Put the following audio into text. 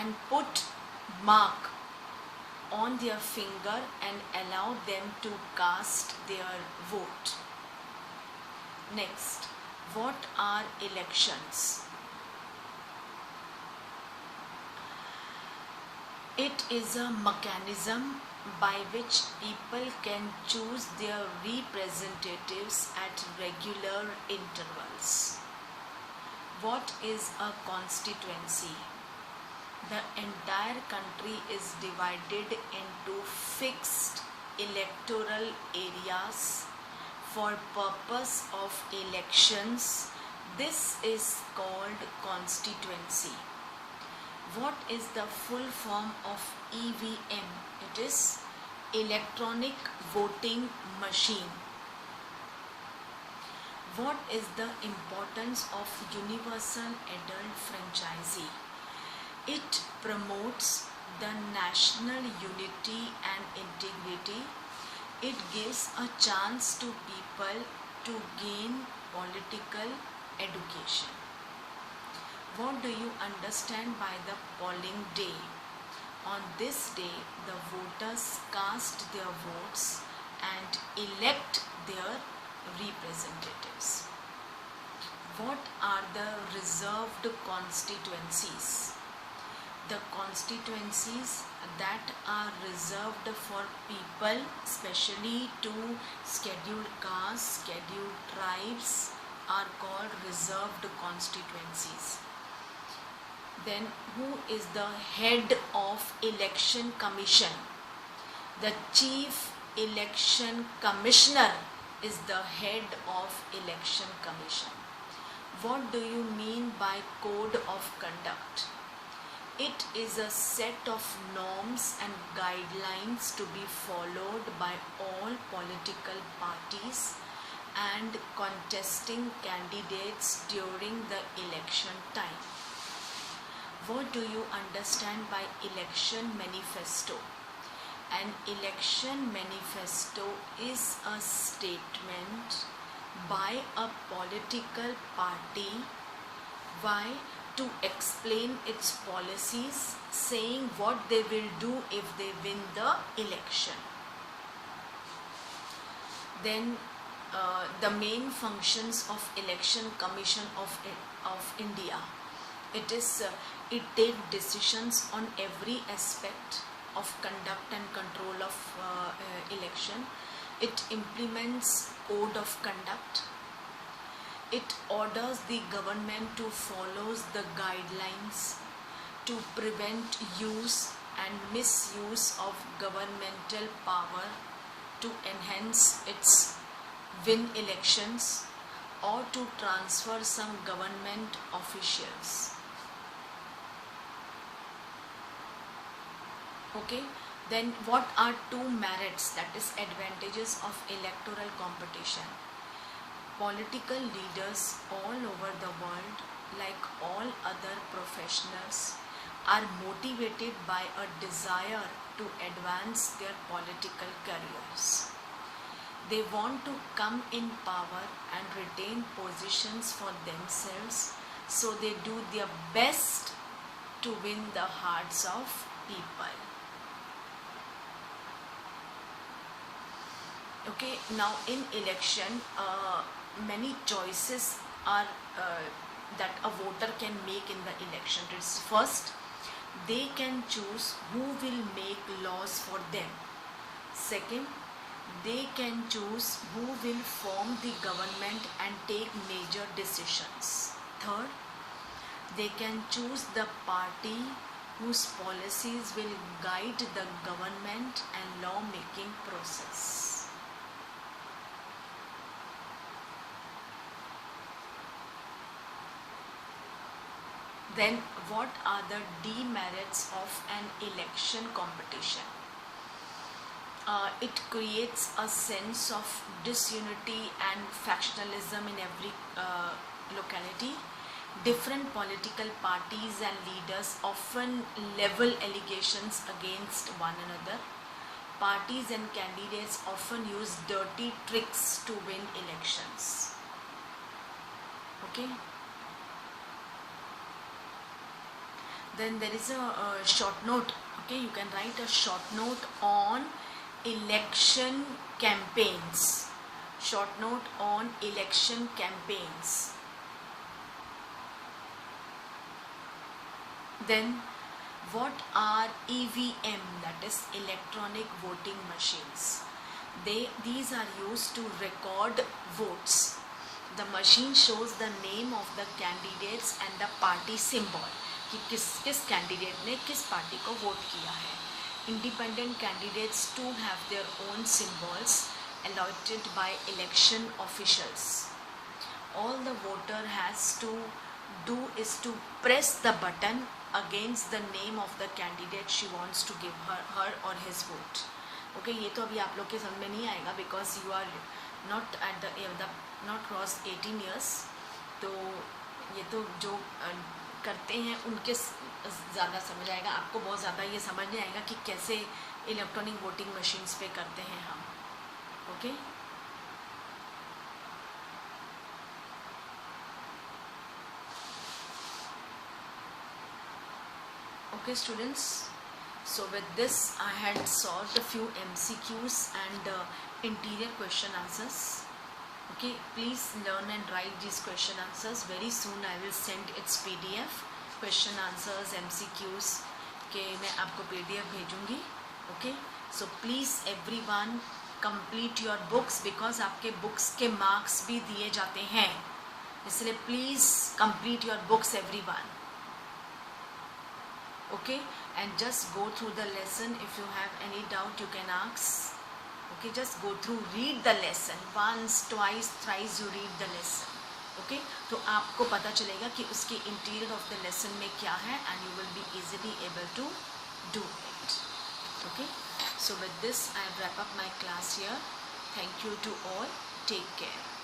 and put mark on their finger and allow them to cast their vote. Next, what are elections? It is a mechanism by which people can choose their representatives at regular intervals. What is a constituency? The entire country is divided into fixed electoral areas for purpose of elections. This is called constituency. What is the full form of EVM? It is electronic voting machine. What is the importance of universal adult franchisee? It promotes the national unity and integrity. It gives a chance to people to gain political education. What do you understand by the polling day? On this day, the voters cast their votes and elect their representatives. What are the reserved constituencies? The constituencies that are reserved for people, especially to scheduled castes, scheduled tribes, are called reserved constituencies. Then who is the head of election commission? The chief election commissioner is the head of election commission. What do you mean by code of conduct? It is a set of norms and guidelines to be followed by all political parties and contesting candidates during the election time. What do you understand by election manifesto? An election manifesto is a statement by a political party to explain its policies, saying what they will do if they win the election. Then the main functions of Election Commission of India. It takes decisions on every aspect of conduct and control of election. It implements code of conduct. It orders the government to follow the guidelines to prevent use and misuse of governmental power to enhance its win elections or to transfer some government officials. Okay, then what are two merits, that is advantages of electoral competition? Political leaders all over the world, like all other professionals, are motivated by a desire to advance their political careers. They want to come in power and retain positions for themselves, so they do their best to win the hearts of people. Okay, now in election, many choices are that a voter can make in the election. First, they can choose who will make laws for them. Second, they can choose who will form the government and take major decisions. Third, they can choose the party whose policies will guide the government and law-making process. Then what are the demerits of an election competition? It creates a sense of disunity and factionalism in every locality. Different political parties and leaders often level allegations against one another. Parties and candidates often use dirty tricks to win elections. Okay. Then there is a short note. Okay, you can write a short note on election campaigns. Short note on election campaigns. Then what are EVM, that is electronic voting machines? These are used to record votes. The machine shows the name of the candidates and the party symbol कि किस candidate ने किस party को vote किया है. Independent candidates too have their own symbols allotted by election officials. All the voter has to do is to press the button against the name of the candidate she wants to give her or his vote. Okay, ये तो अभी आप लोग के समझ में नहीं आएगा because you are not at the not crossed 18 years. तो ये तो जो करते हैं उनके ज़्यादा समझ आएगा. आपको बहुत ज़्यादा ये समझ नहीं आएगा कि कैसे इलेक्ट्रॉनिक वोटिंग मशीन्स पे करते हैं हम. Okay Okay students, so with this I had solved a few MCQs and interior question answers. Okay, please learn and write these question answers. Very soon I will send its PDF, question answers, MCQs के मैं आपको PDF भेजूँगी. Okay, so please everyone complete your books because आपके books के marks भी दिए जाते हैं, इसलिए please complete your books everyone. Okay, and just go through the lesson. If you have any doubt you can ask. Okay, just go through, read the lesson once, twice, thrice you read the lesson. Okay, तो आपको पता चलेगा कि उसके interior of the lesson में क्या है and you will be easily able to do it. Okay, so with this I wrap up my class here. Thank you to all. Take care.